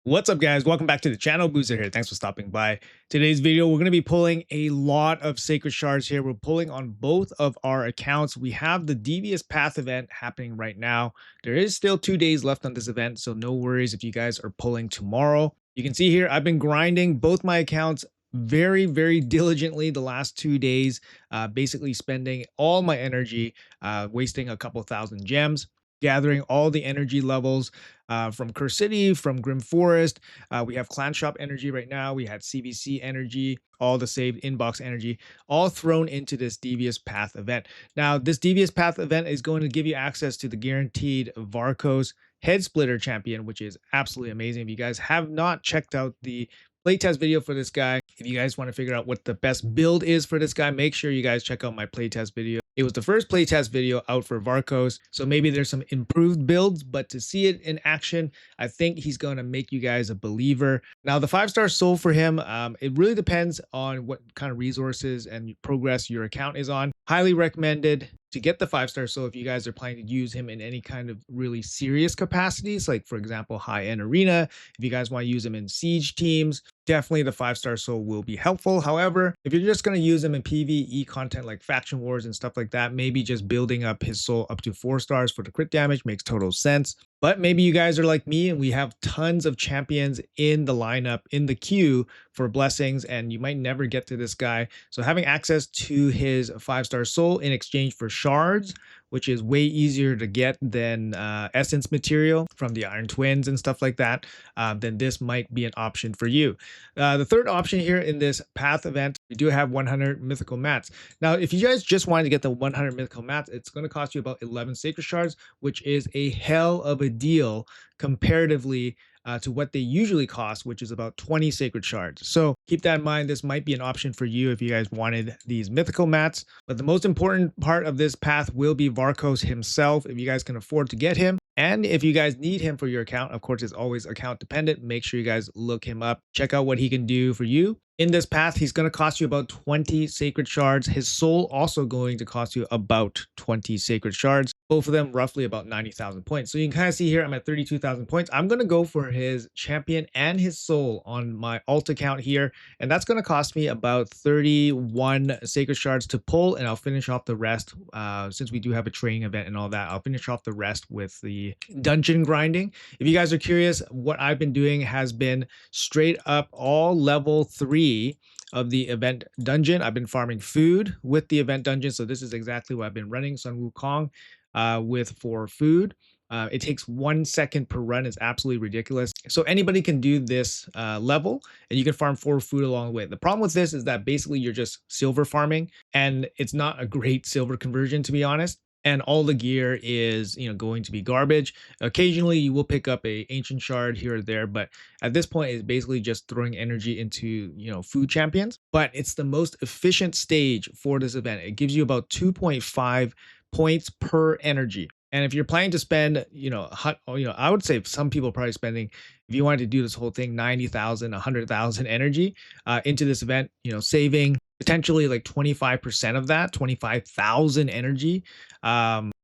What's up, guys? Welcome back to the channel. Boozer here. Thanks for stopping by. Today's video, we're going to be pulling a lot of sacred shards here. We're pulling on both of our accounts. We have the Devious Path event happening right now. There is still 2 days left on this event, so no worries if you guys are pulling tomorrow. You can see here, I've been grinding both my accounts very diligently the last 2 days, basically spending all my energy, wasting a couple thousand gems, gathering all the energy levels from Curse City, from Grim Forest. We have Clan Shop energy right now. We had CVC energy, all the saved inbox energy, all thrown into this Devious Path event. Now, this Devious Path event is going to give you access to the guaranteed Varkos Headsplitter champion, which is absolutely amazing. If you guys have not checked out the playtest video for this guy, if you guys want to figure out what the best build is for this guy, make sure you guys check out my playtest video. It was the first playtest video out for Varkos, so maybe there's some improved builds, but to see it in action, I think he's going to make you guys a believer. Now, the 5-star soul for him, it really depends on what kind of resources and progress your account is on. Highly recommended to get the 5-star soul if you guys are planning to use him in any kind of really serious capacities, like for example, high-end arena. If you guys want to use him in siege teams, definitely the 5-star soul will be helpful. However, if you're just going to use him in PvE content like faction wars and stuff like that, maybe just building up his soul up to 4 stars for the crit damage makes total sense. But maybe you guys are like me and we have tons of champions in the lineup, in the queue for blessings, and you might never get to this guy. So having access to his 5-star soul in exchange for shards, which is way easier to get than essence material from the Iron Twins and stuff like that, then this might be an option for you. The third option here in this Path event, we do have 100 mythical mats. Now, if you guys just wanted to get the 100 mythical mats, it's going to cost you about 11 sacred shards, which is a hell of a deal comparatively to what they usually cost, which is about 20 sacred shards. So keep that in mind. This might be an option for you if you guys wanted these mythical mats. But the most important part of this path will be Varkos himself, if you guys can afford to get him. And if you guys need him for your account, of course, it's always account dependent. Make sure you guys look him up, check out what he can do for you. In this path, he's going to cost you about 20 sacred shards. His soul also going to cost you about 20 sacred shards. Both of them roughly about 90,000 points. So you can kind of see here, I'm at 32,000 points. I'm going to go for his champion and his soul on my alt account here. And that's going to cost me about 31 sacred shards to pull. And I'll finish off the rest. Since we do have a training event and all that, I'll finish off the rest with the dungeon grinding. If you guys are curious, what I've been doing has been straight up all level 3 of the event dungeon. I've been farming food with the event dungeon, so this is exactly what I've been running Sun Wukong for food. It takes 1 second per run. It's absolutely ridiculous. So anybody can do this level, and you can farm 4 food along the way. The problem with this is that basically you're just silver farming, and it's not a great silver conversion, to be honest. And all the gear is, going to be garbage. Occasionally, you will pick up a ancient shard here or there, but at this point, it's basically just throwing energy into, food champions. But it's the most efficient stage for this event. It gives you about 2.5 points per energy. And if you're planning to spend, I would say some people are probably spending, if you wanted to do this whole thing, 90,000, 100,000 energy into this event, saving potentially like 25% of that, 25,000 energy.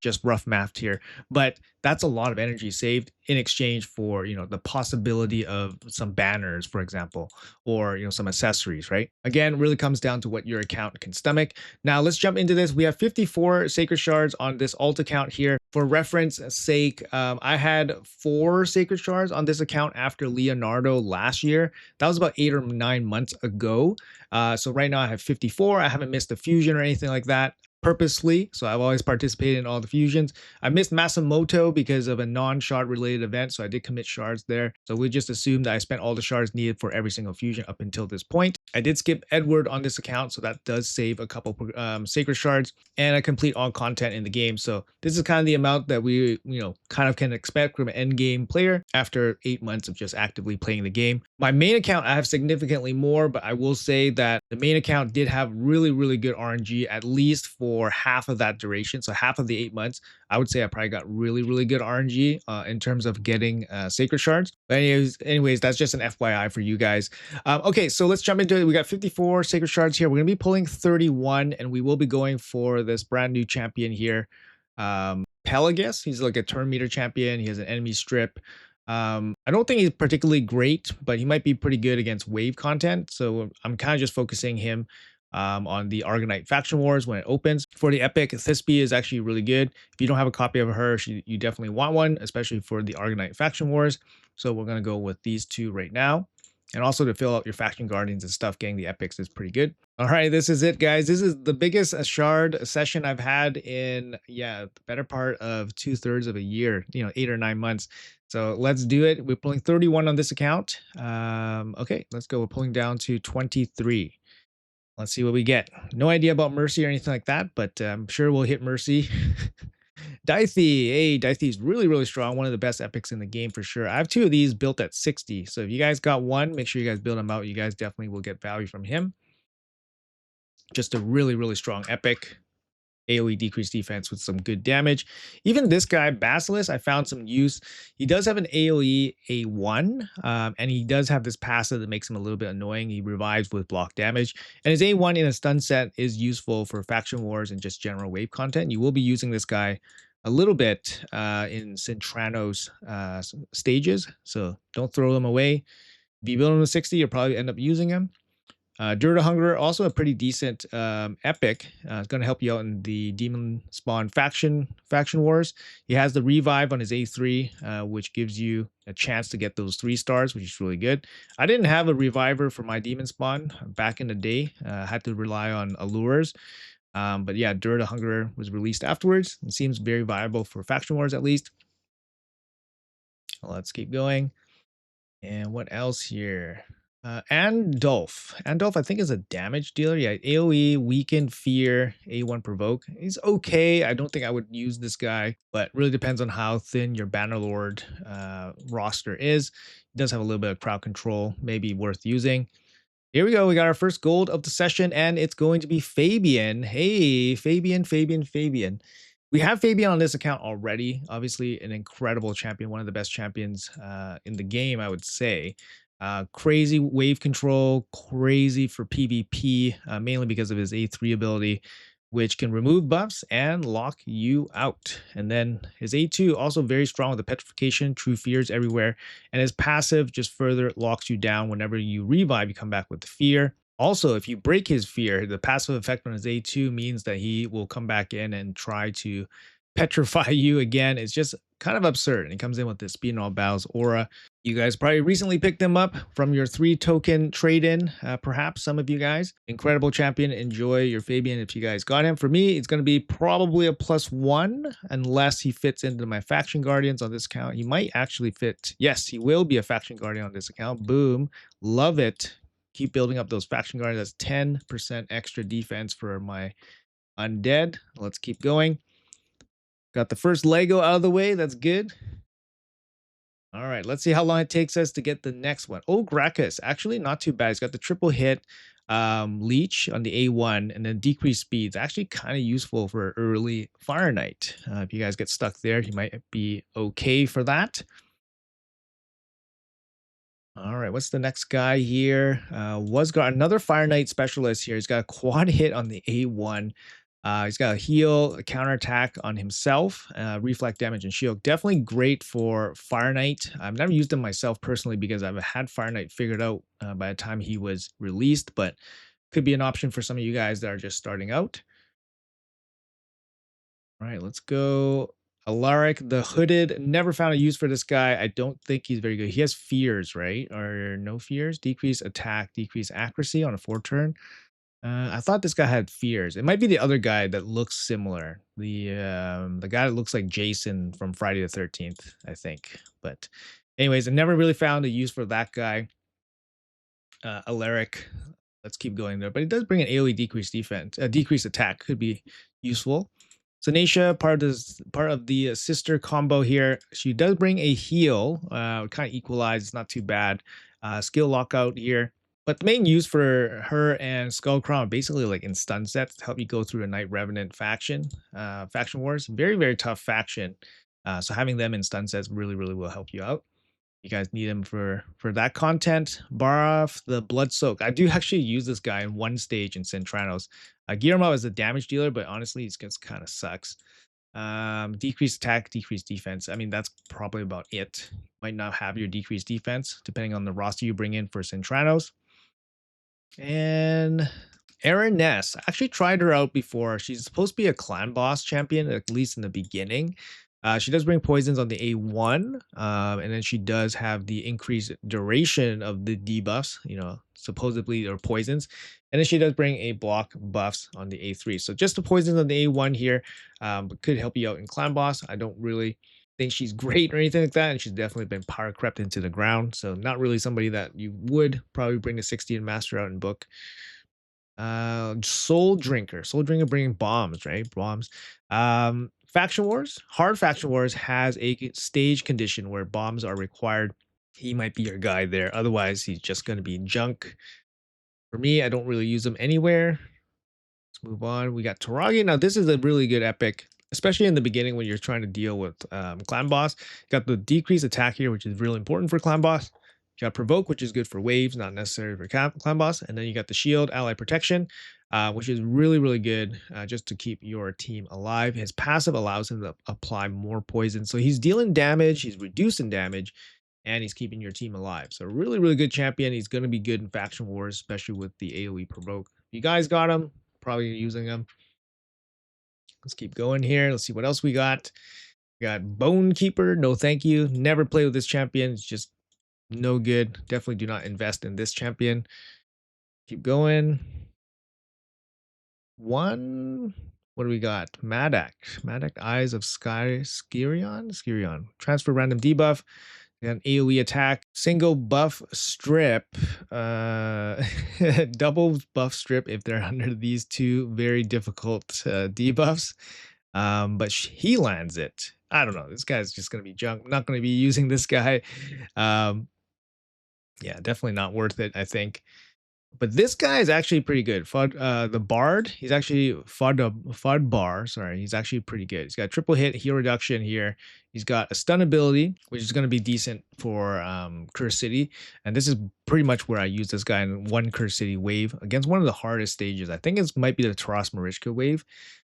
Just rough math here, but that's a lot of energy saved in exchange for, the possibility of some banners, for example, or, some accessories, right? Again, really comes down to what your account can stomach. Now let's jump into this. We have 54 sacred shards on this alt account here. For reference sake, I had 4 sacred shards on this account after Leonardo last year. That was about 8 or 9 months ago. So right now I have 54. I haven't missed a fusion or anything like that purposely, so I've always participated in all the fusions. I missed Masamoto because of a non-shard related event, so I did commit shards there. So we just assumed that I spent all the shards needed for every single fusion up until this point. I did skip Edward on this account, so that does save a couple sacred shards, and I complete all content in the game. So this is kind of the amount that we kind of can expect from an end game player after 8 months of just actively playing the game. My main account, I have significantly more, but I will say that the main account did have really good RNG, at least for half of that duration. So half of the 8 months, I would say I probably got really good RNG in terms of getting sacred shards. But anyways, that's just an FYI for you guys. Okay, so let's jump into it. We got 54 sacred shards here. We're gonna be pulling 31, and we will be going for this brand new champion here. Pelagus. He's like a turn meter champion. He has an enemy strip. I don't think he's particularly great, but he might be pretty good against wave content. So I'm kind of just focusing him on the Argonite Faction Wars when it opens. For the Epic, Thisbe is actually really good. If you don't have a copy of her, you definitely want one, especially for the Argonite Faction Wars. So we're going to go with these two right now. And also to fill out your Faction Guardians and stuff, getting the Epics is pretty good. All right, this is it, guys. This is the biggest shard session I've had in, the better part of 2/3 of a year, 8 or 9 months. So let's do it. We're pulling 31 on this account. Okay, let's go. We're pulling down to 23. Let's see what we get. No idea about Mercy or anything like that, but I'm sure we'll hit Mercy. Dithey. Hey, Dithey's really, really strong. One of the best epics in the game for sure. I have two of these built at 60. So if you guys got one, make sure you guys build them out. You guys definitely will get value from him. Just a really, really strong epic. AoE decreased defense with some good damage. Even this guy, Basilisk, I found some use. He does have an AoE A1, and he does have this passive that makes him a little bit annoying. He revives with block damage, and his A1 in a stun set is useful for faction wars and just general wave content. You will be using this guy a little bit in Centrano's stages, so don't throw them away. If you build him to 60, you'll probably end up using him. Dura to Hunger, also a pretty decent epic. It's going to help you out in the Demon Spawn faction wars. He has the revive on his A3, which gives you a chance to get those 3 stars, which is really good. I didn't have a reviver for my Demon Spawn back in the day. Had to rely on allures. But yeah, Dura to Hunger was released afterwards. It seems very viable for faction wars at least. Let's keep going. And what else here? Andolf. Andolf, I think, is a damage dealer. Yeah, AoE, weaken, fear, A1 provoke. He's okay. I don't think I would use this guy, but really depends on how thin your Bannerlord roster is. He does have a little bit of crowd control, maybe worth using. Here we go. We got our first gold of the session, and it's going to be Fabian. Hey, Fabian. We have Fabian on this account already. Obviously, an incredible champion, one of the best champions in the game, I would say. Crazy wave control, crazy for PvP, mainly because of his A3 ability, which can remove buffs and lock you out. And then his A2 also very strong with the petrification, true fears everywhere. And his passive just further locks you down whenever you revive, you come back with the fear. Also, if you break his fear, the passive effect on his A2 means that he will come back in and try to petrify you again. It's just kind of absurd. And he comes in with this speed in all battles aura. You guys probably recently picked him up from your 3 token trade-in, perhaps some of you guys. Incredible champion. Enjoy your Fabian if you guys got him. For me, it's going to be probably a +1 unless he fits into my faction guardians on this account. He might actually fit. Yes, he will be a faction guardian on this account. Boom. Love it. Keep building up those faction guardians. That's 10% extra defense for my undead. Let's keep going. Got the first Lego out of the way. That's good. All right, let's see how long it takes us to get the next one. Oh, Gracchus, actually not too bad. He's got the triple hit leech on the A1 and then decreased speeds. Actually kind of useful for early Fire Knight. If you guys get stuck there, he might be okay for that. All right, what's the next guy here? Was got another Fire Knight specialist here. He's got a quad hit on the A1. He's got a heal, a counterattack on himself, reflect damage and shield. Definitely great for Fire Knight. I've never used him myself personally because I've had Fire Knight figured out by the time he was released, but could be an option for some of you guys that are just starting out. All right, let's go. Alaric, the Hooded. Never found a use for this guy. I don't think he's very good. He has fears, right? Or no fears? Decrease attack, decrease accuracy on a 4-turn. I thought this guy had fears. It might be the other guy that looks similar. The guy that looks like Jason from Friday the 13th, I think. But anyways, I never really found a use for that guy. Alaric. Let's keep going there. But it does bring an AoE decreased defense. Decreased attack could be useful. Zanisha, part of the sister combo here. She does bring a heal. Kind of equalize. It's not too bad. Skill lockout here. But the main use for her and Skullcrown are basically like in stun sets to help you go through a Night Revenant faction wars. Very, very tough faction. So having them in stun sets really, really will help you out. You guys need him for that content. Baraf, the Blood Soak. I do actually use this guy in one stage in Centranos. Gear him out as a damage dealer, but honestly, he just kind of sucks. Decreased attack, decreased defense. I mean, that's probably about it. Might not have your decreased defense, depending on the roster you bring in for Centranos. And Erin Ness. I actually tried her out before. She's supposed to be a clan boss champion, at least in the beginning. She does bring poisons on the A1, and then she does have the increased duration of the debuffs, supposedly or poisons. And then she does bring a block buffs on the A3. So just the poisons on the A1 here but could help you out in clan boss. I don't really think she's great or anything like that, and she's definitely been power crept into the ground. So not really somebody that you would probably bring a 16 master out in book. Soul Drinker bringing bombs, right? Bombs. Faction Wars. Hard Faction Wars has a stage condition where bombs are required. He might be your guy there. Otherwise, he's just going to be junk. For me, I don't really use him anywhere. Let's move on. We got Taragi. Now, this is a really good epic, especially in the beginning when you're trying to deal with clan boss. Got the decreased attack here, which is really important for clan boss. You got Provoke, which is good for waves, not necessary for clan boss. And then you got the Shield, Ally Protection, which is really, really good just to keep your team alive. His passive allows him to apply more poison. So he's dealing damage, he's reducing damage, and he's keeping your team alive. So really, really good champion. He's going to be good in Faction Wars, especially with the AoE Provoke. If you guys got him, probably using him. Let's keep going here. Let's see what else we got. We got Bone Keeper. No, thank you. Never play with this champion. It's just no good. Definitely do not invest in this champion. Keep going. What do we got? Madak. Eyes of Skirion. Transfer random debuff. An AoE attack. Single buff strip. Double buff strip if they're under these two very difficult debuffs. But he lands it. I don't know. This guy's just going to be junk. I'm not going to be using this guy. Yeah, definitely not worth it, I think. But this guy is actually pretty good. The Bard, he's actually Fudbar. Sorry, he's actually pretty good. He's got triple hit, heal reduction here. He's got a stun ability, which is going to be decent for Curse City. And this is pretty much where I use this guy in one Curse City wave against one of the hardest stages. I think it might be the Taras Marishka wave.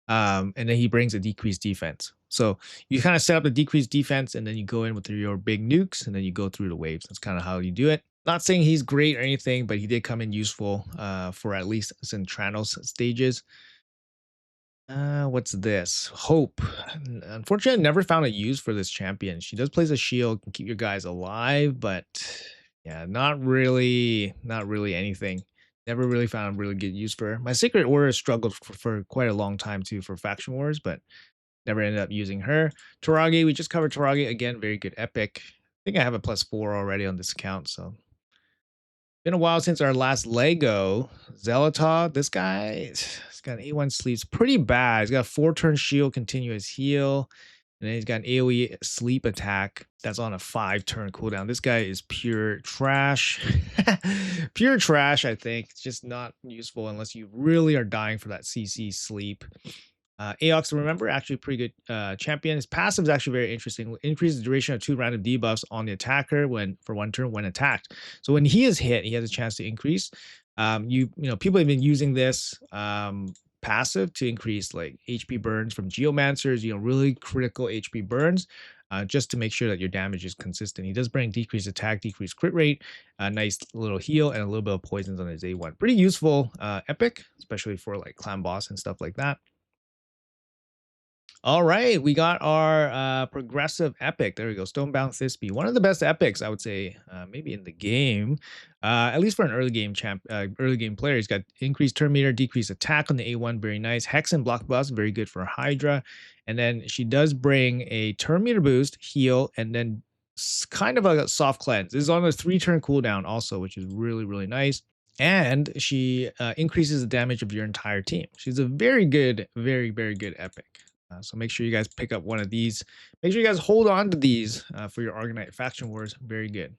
And then he brings a decreased defense. So you kind of set up the decreased defense, and then you go in with your big nukes, and then you go through the waves. That's kind of how you do it. Not saying he's great or anything, but he did come in useful for at least Centranos stages. What's this? Hope. Unfortunately, I never found a use for this champion. She does place a shield, can keep your guys alive, but yeah, not really anything. Never really found a really good use for her. My Secret Order struggled for quite a long time too for Faction Wars, but never ended up using her. Taragi, we just covered Taragi again. Very good epic. I think I have a +4 already on this account, so been a while since our last Lego. Zealotah, this guy, he's got an A1 sleeps pretty bad. He's got a 4-turn shield, continuous heal, and then he's got an AoE sleep attack that's on a 5-turn cooldown. This guy is pure trash. Pure trash, I think. It's just not useful unless you really are dying for that CC sleep. Aox, remember, actually a pretty good champion. His passive is actually very interesting. Increases the duration of 2 random debuffs on the attacker for 1 turn when attacked. So when he is hit, he has a chance to increase. People have been using this passive to increase like HP burns from Geomancers, really critical HP burns, just to make sure that your damage is consistent. He does bring decreased attack, decreased crit rate, a nice little heal, and a little bit of poisons on his A1. Pretty useful epic, especially for like clan boss and stuff like that. All right, we got our progressive epic. There we go, Stonebound Thisbe. One of the best epics, I would say, maybe in the game, at least for an early game player. He's got increased turn meter, decreased attack on the A1, very nice. Hex and block buffs, very good for Hydra. And then she does bring a turn meter boost, heal, and then kind of a soft cleanse. This is on a 3-turn cooldown also, which is really, really nice. And she increases the damage of your entire team. She's a very good, very, very good epic. So make sure you guys pick up one of these. Make sure you guys hold on to these for your Argonite Faction Wars. Very good.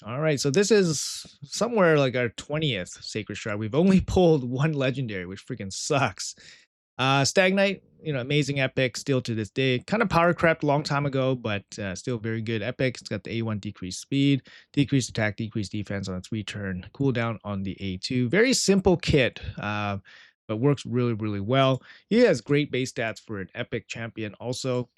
All right, so this is somewhere like our 20th Sacred Shroud. We've only pulled 1 legendary, which freaking sucks. Stag Knight, amazing epic still to this day. Kind of power crept a long time ago, but still very good epic. It's got the A1 decreased speed, decreased attack, decreased defense on a 3-turn cooldown on the A2. Very simple kit. but works really, really well. He has great base stats for an epic champion also.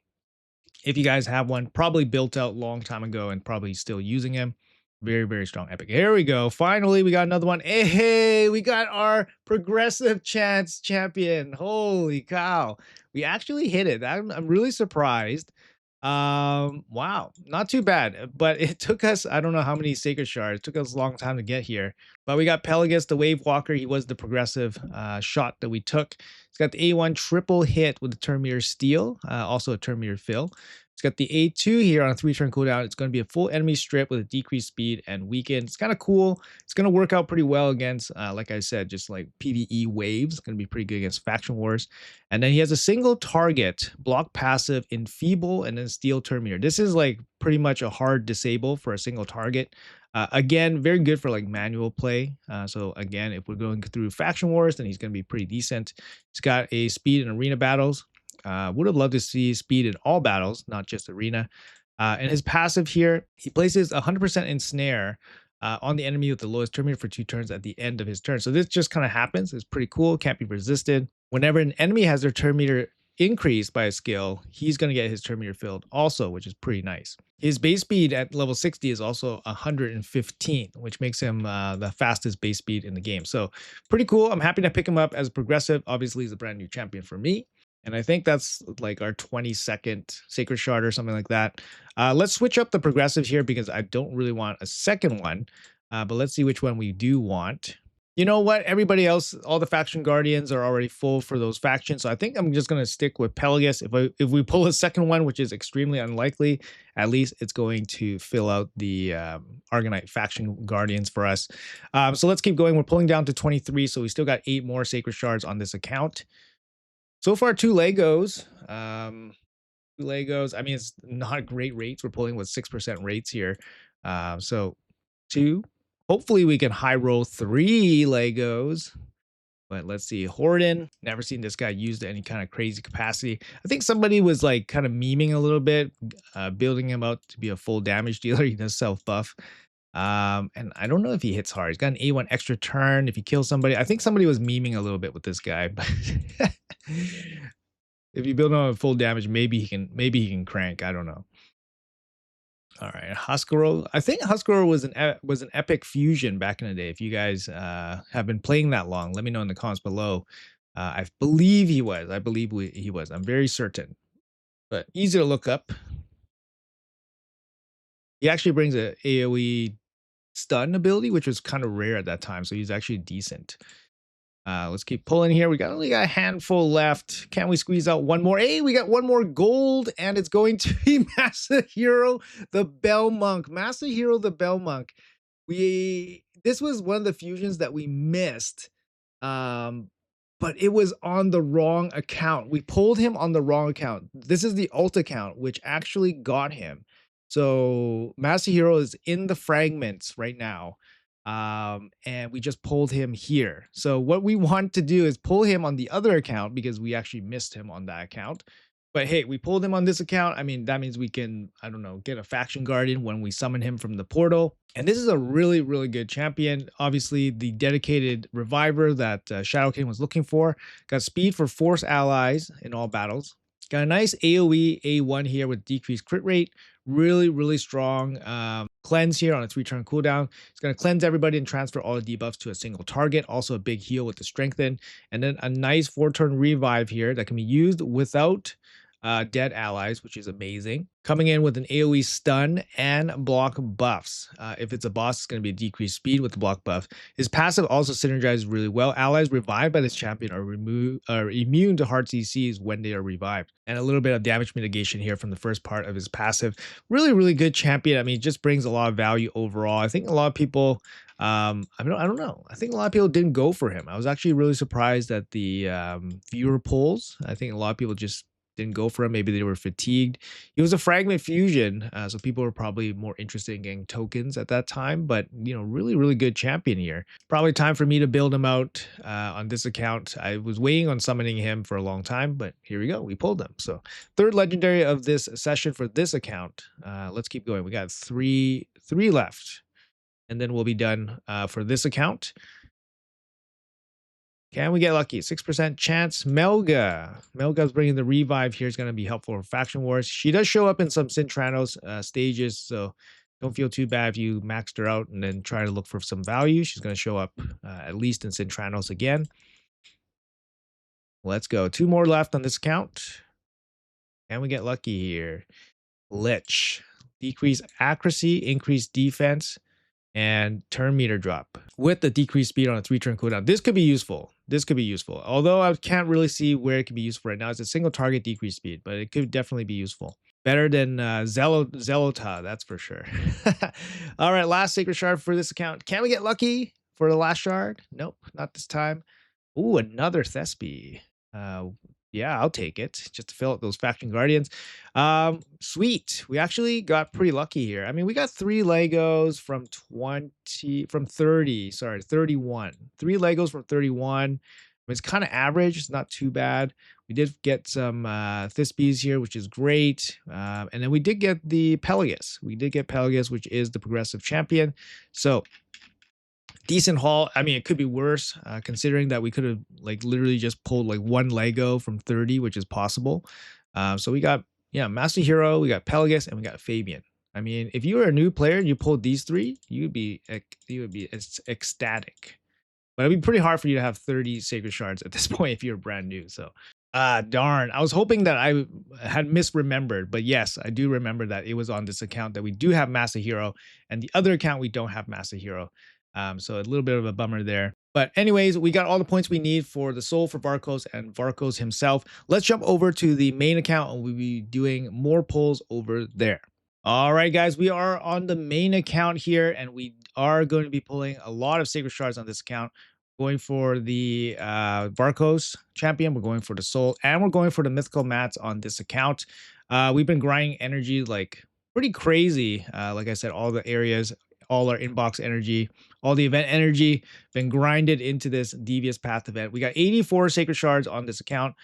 If you guys have one, probably built out long time ago and probably still using him. Very, very strong epic. Here we go. Finally, we got another one. Hey, we got our progressive chance champion. Holy cow. We actually hit it. I'm really surprised. Wow, not too bad, but it took us, I don't know how many sacred shards. It took us a long time to get here. But we got Pelagus, the Wave Walker. He was the progressive shot that we took. He's got the A1 triple hit with the Terminator Steel, also a Terminator Fill. It's got the A2 here on a 3-turn cooldown. It's going to be a full enemy strip with a decreased speed and weaken. It's kind of cool. It's going to work out pretty well against, like I said, just like PvE waves. It's going to be pretty good against faction wars. And then he has a single target, block passive, enfeeble, and then steel Terminator. This is like pretty much a hard disable for a single target. Again, very good for like manual play. So again, if we're going through faction wars, then he's going to be pretty decent. He's got a speed in arena battles. Would have loved to see speed in all battles, not just arena. And his passive here, he places 100% ensnare on the enemy with the lowest Terminator for 2 turns at the end of his turn. So this just kind of happens. It's pretty cool. Can't be resisted. Whenever an enemy has their Terminator increased by a skill, he's going to get his Terminator filled also, which is pretty nice. His base speed at level 60 is also 115, which makes him the fastest base speed in the game. So pretty cool. I'm happy to pick him up as progressive. Obviously, he's a brand new champion for me. And I think that's like our 22nd Sacred Shard or something like that. Let's switch up the progressive here because I don't really want a second one. But let's see which one we do want. You know what? Everybody else, all the faction guardians are already full for those factions. So I think I'm just going to stick with Pelagus. If we pull a second one, which is extremely unlikely, at least it's going to fill out the Argonite faction guardians for us. So let's keep going. We're pulling down to 23. So we still got 8 more Sacred Shards on this account. So far, 2 Legos. 2 Legos. I mean, it's not great rates. We're pulling with 6% rates here. So 2. Hopefully, we can high roll 3 Legos. But let's see. Horden. Never seen this guy used to any kind of crazy capacity. I think somebody was like kind of memeing a little bit, building him out to be a full damage dealer. He does self buff. And I don't know if he hits hard. He's got an A1 extra turn if he kills somebody. I think somebody was memeing a little bit with this guy, but if you build him on full damage, maybe he can crank. I don't know. All right, Huskaro. I think Huskaro was an epic fusion back in the day. If you guys have been playing that long, let me know in the comments below. I believe he was. I believe he was. I'm very certain, but easy to look up. He actually brings a AOE stun ability, which was kind of rare at that time. So he's actually decent. Let's keep pulling here. We only got a handful left. Can we squeeze out one more? Hey, we got one more gold, and it's going to be Masahiro the Bell Monk. Masahiro the Bell Monk. This was one of the fusions that we missed. But it was on the wrong account. We pulled him on the wrong account. This is the alt account, which actually got him. So Masahiro is in the fragments right now. And we just pulled him here. So what we want to do is pull him on the other account because we actually missed him on that account. But hey, we pulled him on this account. I mean, that means we can, I don't know, get a faction guardian when we summon him from the portal. And this is a really, really good champion. Obviously, the dedicated reviver that Shadow King was looking for. Got speed for force allies in all battles. Got a nice AoE A1 here with decreased crit rate. Really, really strong cleanse here on a 3-turn cooldown. It's going to cleanse everybody and transfer all the debuffs to a single target. Also a big heal with the strengthen. And then a nice 4-turn revive here that can be used without dead allies, which is amazing. Coming in with an AoE stun and block buffs. If it's a boss, it's going to be a decreased speed with the block buff. His passive also synergizes really well. Allies revived by this champion are immune to hard CCs when they are revived. And a little bit of damage mitigation here from the first part of his passive. Really, really good champion. I mean, it just brings a lot of value overall. I think a lot of people, I don't know. I think a lot of people didn't go for him. I was actually really surprised at the viewer polls. I think a lot of people just didn't go for him. Maybe they were fatigued. He was a fragment fusion, so people were probably more interested in getting tokens at that time. But, you know, really, really good champion here. Probably time for me to build him out on this account. I was waiting on summoning him for a long time, but here we go. We pulled him. So 3rd legendary of this session for this account. Let's keep going. We got three left, and then we'll be done for this account. Can we get lucky? 6% chance. Melga. Melga's bringing the revive here is going to be helpful for Faction Wars. She does show up in some Cintranos stages, so don't feel too bad if you maxed her out and then try to look for some value. She's going to show up at least in Cintranos again. Let's go. 2 more left on this account. Can we get lucky here? Lich. Decrease accuracy, increase defense, and turn meter drop with the decreased speed on a 3-turn cooldown. This could be useful. This could be useful. Although I can't really see where it could be useful right now. It's a single target decreased speed, but it could definitely be useful. Better than Zelota, that's for sure. All right, last sacred shard for this account. Can we get lucky for the last shard? Nope, not this time. Ooh, another Thespi. Yeah, I'll take it just to fill up those faction guardians. Sweet. We actually got pretty lucky here. I mean, we got 3 Legos from 31. 3 Legos from 31. It's kind of average. It's not too bad. We did get some Thispies here, which is great. And then we did get the Pelagus. We did get Pelagus, which is the progressive champion. So decent haul. I mean, it could be worse, considering that we could have like literally just pulled like 1 Lego from 30, which is possible. So we got, yeah, Master Hero, we got Pelagus, and we got Fabian. I mean, if you were a new player and you pulled these 3, you would be ecstatic. But it'd be pretty hard for you to have 30 sacred shards at this point if you're brand new. So darn, I was hoping that I had misremembered, but yes, I do remember that it was on this account that we do have Master Hero, and the other account we don't have Master Hero. So a little bit of a bummer there. But anyways, we got all the points we need for the soul for Varkos and Varkos himself. Let's jump over to the main account and we'll be doing more pulls over there. All right, guys, we are on the main account here, and we are going to be pulling a lot of sacred shards on this account. Going for the Varkos champion, we're going for the soul, and we're going for the mythical mats on this account. We've been grinding energy like pretty crazy. Like I said, all the areas, all our inbox energy, all the event energy been grinded into this Devious Path event. We got 84 sacred shards on this account.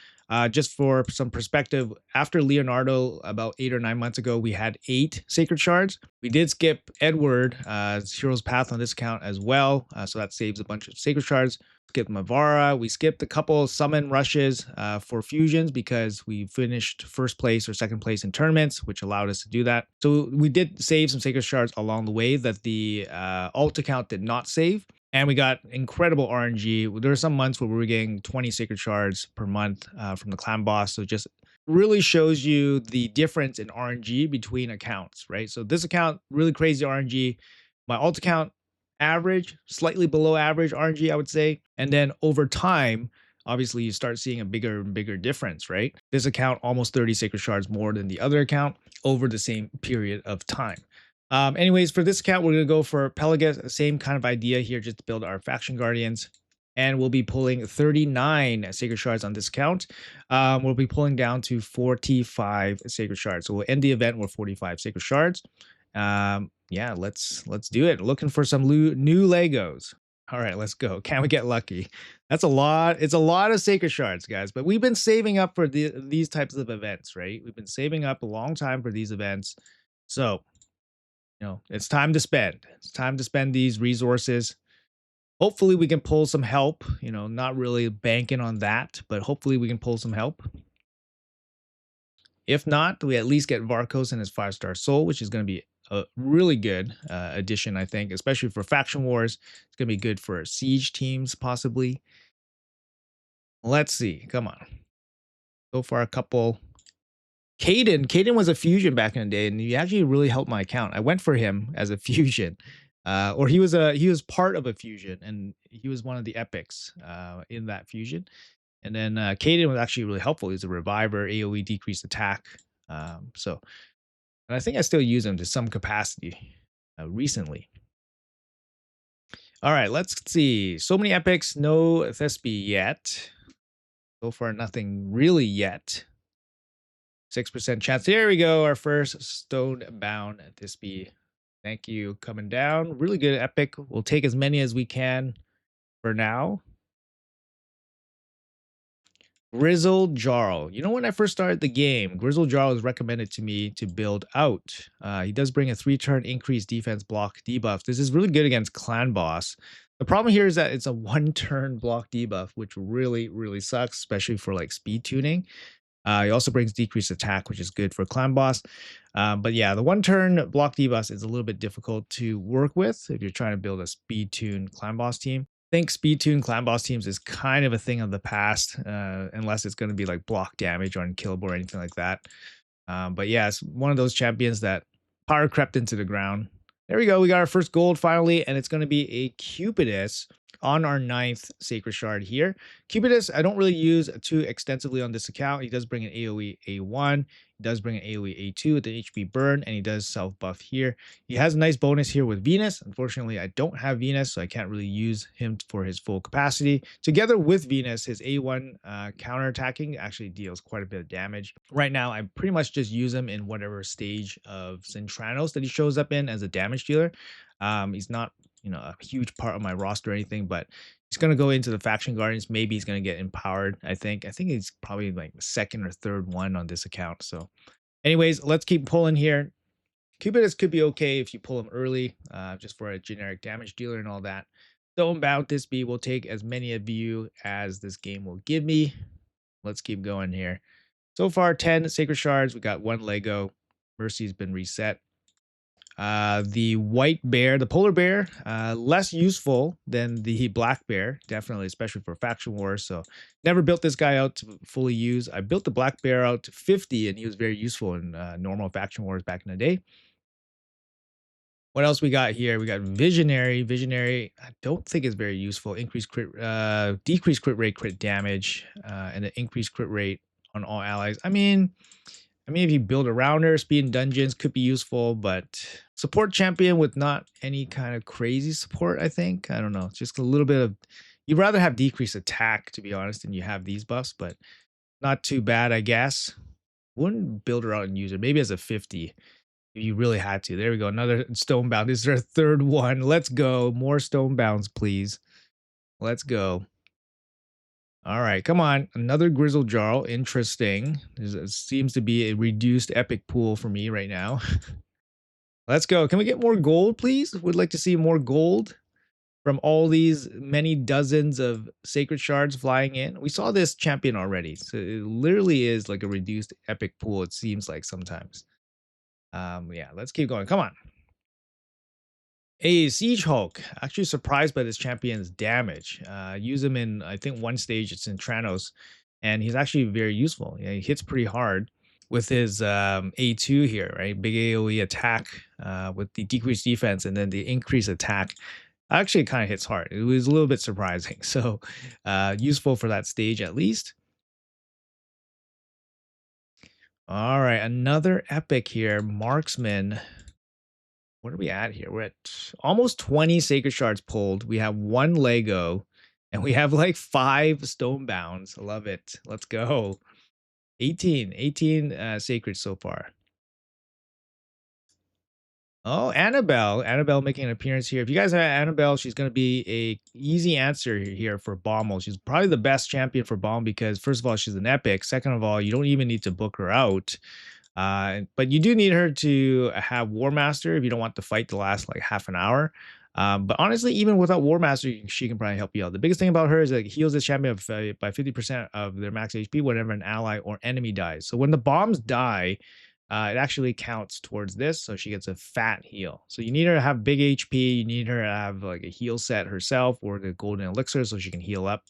Just for some perspective, after Leonardo about 8 or 9 months ago, we had 8 sacred shards. We did skip Edward, Hero's Path on this account as well, so that saves a bunch of sacred shards. Skipped Mavara. We skipped a couple summon rushes for fusions because we finished first place or second place in tournaments, which allowed us to do that. So we did save some sacred shards along the way that the alt account did not save. And we got incredible RNG. There were some months where we were getting 20 sacred shards per month from the clan boss. So just really shows you the difference in RNG between accounts, right? So this account, really crazy RNG. My alt account, average, slightly below average RNG, I would say. And then over time, obviously you start seeing a bigger and bigger difference, right? This account, almost 30 sacred shards more than the other account over the same period of time. Anyways, for this account, we're going to go for Pelagus, same kind of idea here, just to build our faction guardians. And we'll be pulling 39 sacred shards on this account. We'll be pulling down to 45 sacred shards. So we'll end the event with 45 sacred shards. Yeah, let's do it. Looking for some new Legos. All right, let's go. Can we get lucky? That's a lot. It's a lot of sacred shards, guys. But we've been saving up for these types of events, right? We've been saving up a long time for these events. So, you know, it's time to spend. It's time to spend these resources. Hopefully we can pull some help, you know, not really banking on that, but hopefully we can pull some help. If not, we at least get Varkos and his 5-star soul, which is going to be a really good addition, I think, especially for faction wars. It's going to be good for siege teams, possibly. Let's see. Come on. Go for a couple. Caden was a fusion back in the day, and he actually really helped my account. I went for him as a fusion. Or he was part of a fusion, and he was one of the epics in that fusion. And then Caden was actually really helpful. He's a reviver, AoE decreased attack. So, and I think I still use him to some capacity recently. All right, let's see. So many epics, no Thespi yet. So far, nothing really yet. 6% chance. There we go. Our first stone bound Thespi. Thank you. Coming down. Really good epic. We'll take as many as we can for now. Grizzled Jarl. You know, when I first started the game, Grizzled Jarl was recommended to me to build out. He does bring a 3-turn increased defense block debuff. This is really good against Clan Boss. The problem here is that it's a 1-turn block debuff, which really, really sucks, especially for like speed tuning. He also brings decreased attack, which is good for Clan Boss. But yeah, the 1-turn block debuff is a little bit difficult to work with if you're trying to build a speed tune Clan Boss team. I think speed tune Clan Boss teams is kind of a thing of the past, unless it's going to be like block damage or unkillable or anything like that. But yeah, it's one of those champions that power crept into the ground. There we go. We got our first gold finally, and it's going to be a Cupidus on our 9th Sacred Shard here. Cupidus, I don't really use too extensively on this account. He does bring an AoE A1. He does bring an AoE A2 with the HP burn, and he does self buff here. He has a nice bonus here with Venus. Unfortunately, I don't have Venus, so I can't really use him for his full capacity. Together with Venus, his A1 counterattacking actually deals quite a bit of damage. Right now, I pretty much just use him in whatever stage of Centranos that he shows up in as a damage dealer. He's not, a huge part of my roster or anything, but he's going to go into the faction guardians. Maybe he's going to get empowered. I think he's probably like the second or third one on this account. So anyways, let's keep pulling here. Cupidus could be okay if you pull him early, just for a generic damage dealer and all that. Stonebound this B will take as many of you as this game will give me. Let's keep going here. So far, 10 Sacred Shards. We got 1 Lego. Mercy's been reset. The white bear, the polar bear, less useful than the black bear, definitely, especially for faction wars. So never built this guy out to fully use. I built the black bear out to 50, and he was very useful in normal faction wars back in the day. What else we got here? We got Visionary. Visionary, I don't think is very useful. Increased crit, decreased crit rate, crit damage, and an increased crit rate on all allies. I mean, if you build around her, speed in dungeons could be useful, but support champion with not any kind of crazy support, I think. I don't know. It's just a little bit of, you'd rather have decreased attack, to be honest, than you have these buffs, but not too bad, I guess. Wouldn't build her out and use her. Maybe as a 50 if you really had to. There we go. Another Stonebound. This is our third one. Let's go. More Stonebounds, please. Let's go. All right, come on. Another Grizzle Jarl. Interesting. It seems to be a reduced epic pool for me right now. Let's go. Can we get more gold, please? Would like to see more gold from all these many dozens of sacred shards flying in. We saw this champion already. So it literally is like a reduced epic pool, it seems like sometimes. Yeah, let's keep going. Come on. A Siege Hulk. Actually surprised by this champion's damage. Use him in, I think, one stage. It's in Tranos. And he's actually very useful. Yeah, he hits pretty hard with his A2 here, right? Big AoE attack with the decreased defense and then the increased attack. Actually, it kind of hits hard. It was a little bit surprising. So useful for that stage at least. All right, another epic here. Marksman. What are we at here? We're at almost 20 Sacred Shards pulled. We have 1 Lego, and we have like 5 Stonebounds. I love it. Let's go. 18 Sacred so far. Oh, Annabelle. Annabelle making an appearance here. If you guys have Annabelle, she's going to be a easy answer here for Bommel. She's probably the best champion for Bommel because, first of all, she's an epic. Second of all, you don't even need to book her out. But you do need her to have War Master if you don't want the fight to last like half an hour. But honestly, even without War Master, she can probably help you out. The biggest thing about her is that it heals this champion by 50% of their max HP whenever an ally or enemy dies. So when the bombs die, it actually counts towards this. So she gets a fat heal. So you need her to have big HP. You need her to have like a heal set herself or the golden elixir so she can heal up.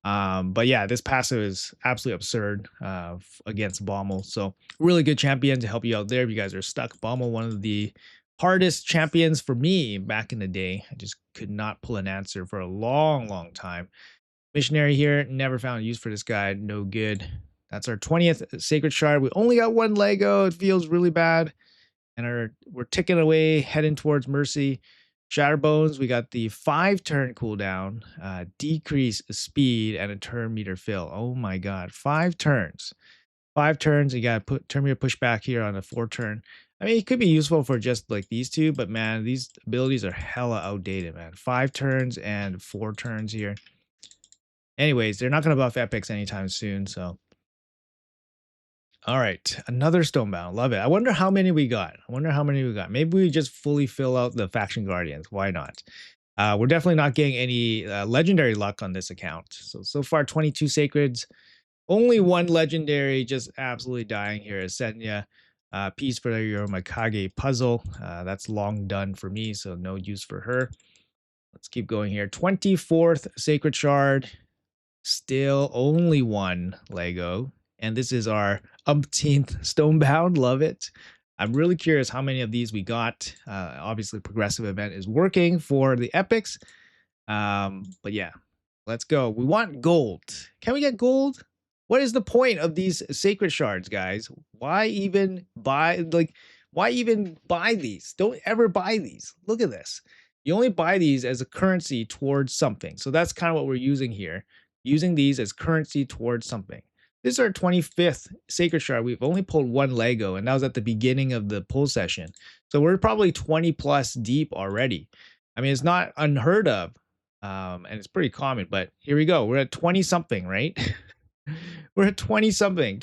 But yeah, this passive is absolutely absurd against Bommel. So really good champion to help you out there if you guys are stuck. Bommel, one of the hardest champions for me back in the day. I just could not pull an answer for a long, long time. Missionary here, never found use for this guy. No good. That's our 20th Sacred Shard. We only got 1 Lego. It feels really bad. And we're ticking away, heading towards Mercy. Shatterbones, we got the 5-turn cooldown, decrease speed, and a turn meter fill. Oh my god, 5 turns. 5 turns, you got to put turn meter pushback here on a 4-turn. I mean, it could be useful for just like these two, but man, these abilities are hella outdated, man. 5 turns and 4 turns here. Anyways, they're not going to buff epics anytime soon. So, all right, another Stonebound. Love it. I wonder how many we got. I wonder how many we got. Maybe we just fully fill out the faction guardians. Why not? We're definitely not getting any legendary luck on this account. So far, 22 sacreds. Only one legendary, just absolutely dying here is Senya. Piece for your Makage puzzle. That's long done for me, so no use for her. Let's keep going here. 24th Sacred Shard. Still only one Lego. And this is our umpteenth Stonebound. Love it. I'm really curious how many of these we got. Obviously, Progressive Event is working for the epics. But yeah, let's go. We want gold. Can we get gold? What is the point of these sacred shards, guys? Why even buy, why even buy these? Don't ever buy these. Look at this. You only buy these as a currency towards something. So that's kind of what we're using here. Using these as currency towards something. This is our 25th sacred shard. We've only pulled one Lego, and that was at the beginning of the pull session. So we're probably 20 plus deep already. I mean, it's not unheard of. And it's pretty common, but here we go. We're at 20 something, right? We're at 20 something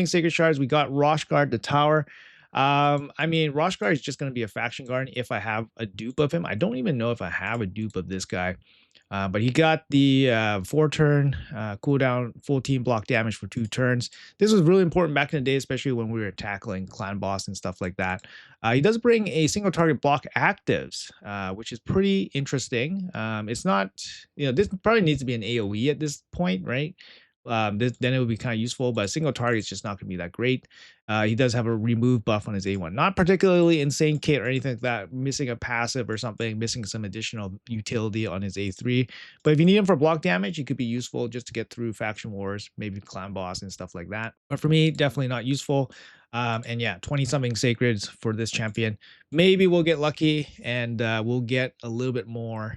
sacred shards. We got Roshguard, the tower. I mean, Roshguard is just going to be a faction guard if I have a dupe of him. I don't even know if I have a dupe of this guy. But he got the 4-turn cooldown, full team block damage for 2 turns. This was really important back in the day, especially when we were tackling clan boss and stuff like that. He does bring a single target block actives, which is pretty interesting. It's not, this probably needs to be an AoE at this point, right? Then it would be kind of useful, but a single target is just not going to be that great. He does have a remove buff on his A1. Not particularly insane kit or anything like that, missing a passive or something, missing some additional utility on his A3. But if you need him for block damage, he could be useful just to get through faction wars, maybe clan boss and stuff like that. But for me, definitely not useful. And yeah, 20-something sacreds for this champion. Maybe we'll get lucky and we'll get a little bit more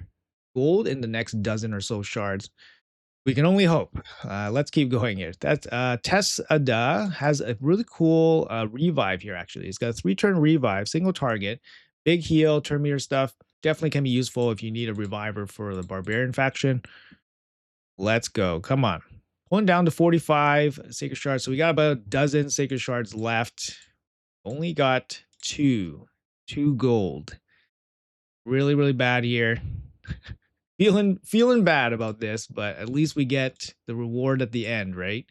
gold in the next dozen or so shards. We can only hope. Let's keep going here. That's Tessada has a really cool revive here, actually. It's got a 3-turn revive, single target, big heal, turn meter stuff. Definitely can be useful if you need a reviver for the Barbarian faction. Let's go. Come on. Pulling down to 45 Sacred Shards. So we got about a dozen Sacred Shards left. Only got 2. 2 gold. Really, really bad here. Feeling bad about this, but at least we get the reward at the end, right?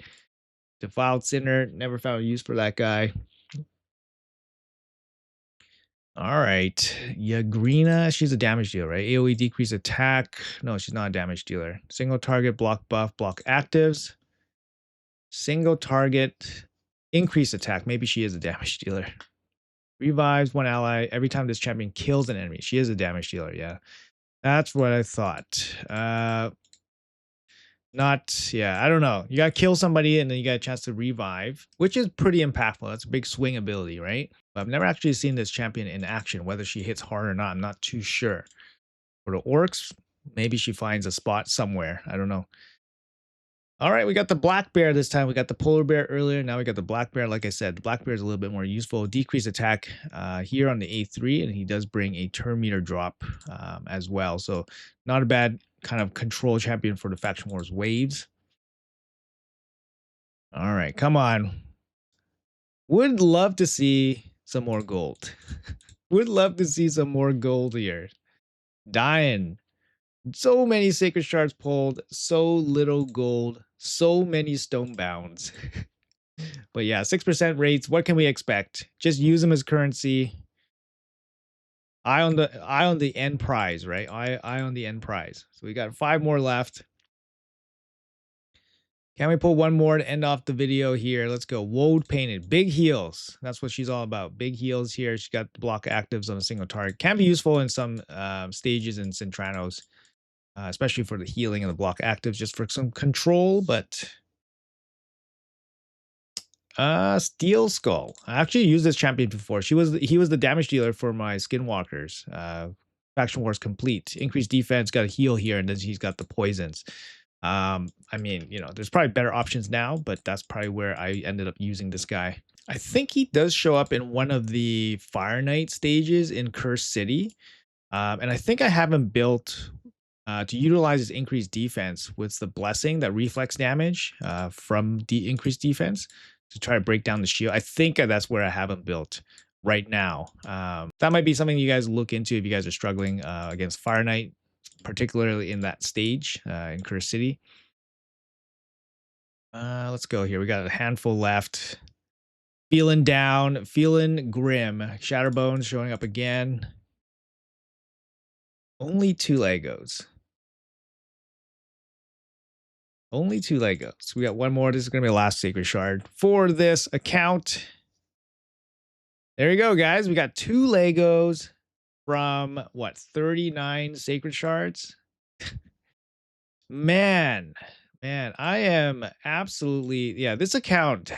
Defiled Sinner, never found a use for that guy. All right, Yagrina, she's a damage dealer, right? AoE decrease attack. No, she's not a damage dealer. Single target, block buff, block actives. Single target, increase attack. Maybe she is a damage dealer. Revives one ally every time this champion kills an enemy. She is a damage dealer, yeah. That's what I thought. I don't know. You got to kill somebody and then you got a chance to revive, which is pretty impactful. That's a big swing ability, right? But I've never actually seen this champion in action, whether she hits hard or not. I'm not too sure. For the orcs, maybe she finds a spot somewhere. I don't know. All right, we got the black bear this time. We got the polar bear earlier. Now we got the black bear. Like I said, the black bear is a little bit more useful. Decrease attack here on the A3, and he does bring a turn meter drop as well. So not a bad kind of control champion for the faction wars waves. All right, come on. Would love to see some more gold. Would love to see some more gold here. Dying. So many sacred shards pulled, so little gold, so many Stonebounds. But yeah, 6% rates. What can we expect? Just use them as currency. Eye on the end prize, right? Eye on the end prize. So we got 5 more left. Can we pull one more to end off the video here? Let's go. Woad Painted. Big heals. That's what she's all about. Big heals here. She's got block actives on a single target. Can be useful in some stages in Centranos. Especially for the healing and the block actives, just for some control, but Steel Skull. I actually used this champion before. He was the damage dealer for my Skinwalkers. Faction Wars Complete. Increased defense, got a heal here, and then he's got the poisons. I mean, there's probably better options now, but that's probably where I ended up using this guy. I think he does show up in one of the Fire Knight stages in Cursed City. And I think I have him built To utilize his increased defense with the blessing, that reflex damage from the increased defense to try to break down the shield. I think that's where I have him built right now. That might be something you guys look into if you guys are struggling against Fire Knight, particularly in that stage in Curse City. Let's go here. We got a handful left. Feeling down, feeling grim. Shatterbones showing up again. Only 2 Legos. Only 2 Legos. We got one more. This is going to be the last Sacred Shard for this account. There you go, guys. We got 2 Legos from, what, 39 Sacred Shards? Man, I am absolutely, yeah, this account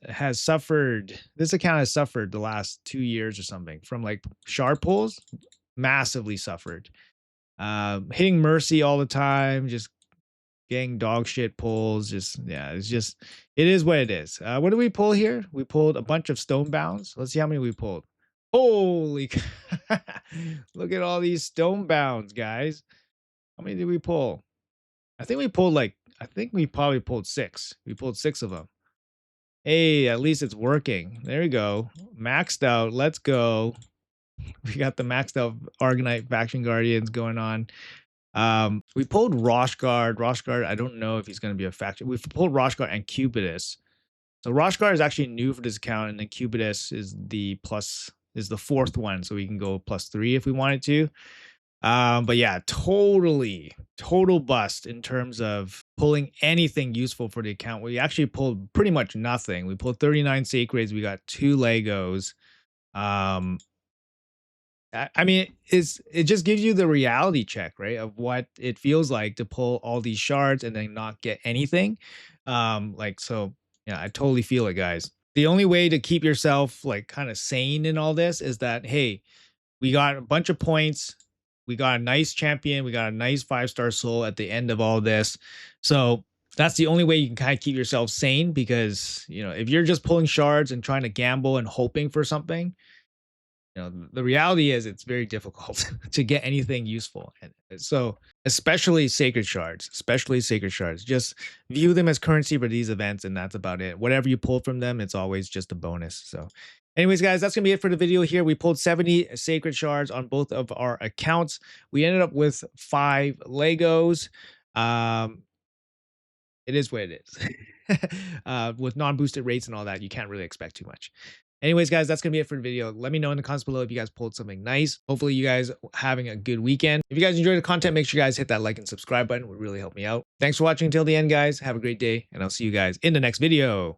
has suffered. This account has suffered the last 2 years or something from like shard pulls, massively suffered. Hitting mercy all the time, just getting dog shit pulls. Just, yeah, it's just, it is what it is. What did we pull here? We pulled a bunch of stone bounds. Let's see how many we pulled. Holy look at all these stone bounds, guys. How many did we pull? I think we probably pulled 6. We pulled 6 of them. Hey, at least it's working. There we go. Maxed out. Let's go. We got the maxed out Argonite Faction Guardians going on. We pulled Roshguard. Roshguard, I don't know if he's going to be a faction. We've pulled Roshguard and Cubitus. So Roshguard is actually new for this account, and then Cubitus is the 4th one, so we can go +3 if we wanted to. But yeah, total bust in terms of pulling anything useful for the account. We actually pulled pretty much nothing. We pulled 39 Sacreds. We got 2 Legos. I mean, it just gives you the reality check, right, of what it feels like to pull all these shards and then not get anything. So yeah, I totally feel it, guys. The only way to keep yourself like kind of sane in all this is that, hey, we got a bunch of points. We got a nice champion. We got a nice 5-star soul at the end of all this. So that's the only way you can kind of keep yourself sane, because, you know, if you're just pulling shards and trying to gamble and hoping for something, you know, the reality is it's very difficult to get anything useful. And so especially sacred shards, just view them as currency for these events, and that's about it. Whatever you pull from them, it's always just a bonus. So anyways, guys, that's gonna be it for the video here. We pulled 70 sacred shards on both of our accounts. We ended up with 5 Legos. It is what it is. With non-boosted rates and all that, you can't really expect too much. Anyways, guys, that's going to be it for the video. Let me know in the comments below if you guys pulled something nice. Hopefully you guys having a good weekend. If you guys enjoyed the content, make sure you guys hit that like and subscribe button. It would really help me out. Thanks for watching until the end, guys. Have a great day, and I'll see you guys in the next video.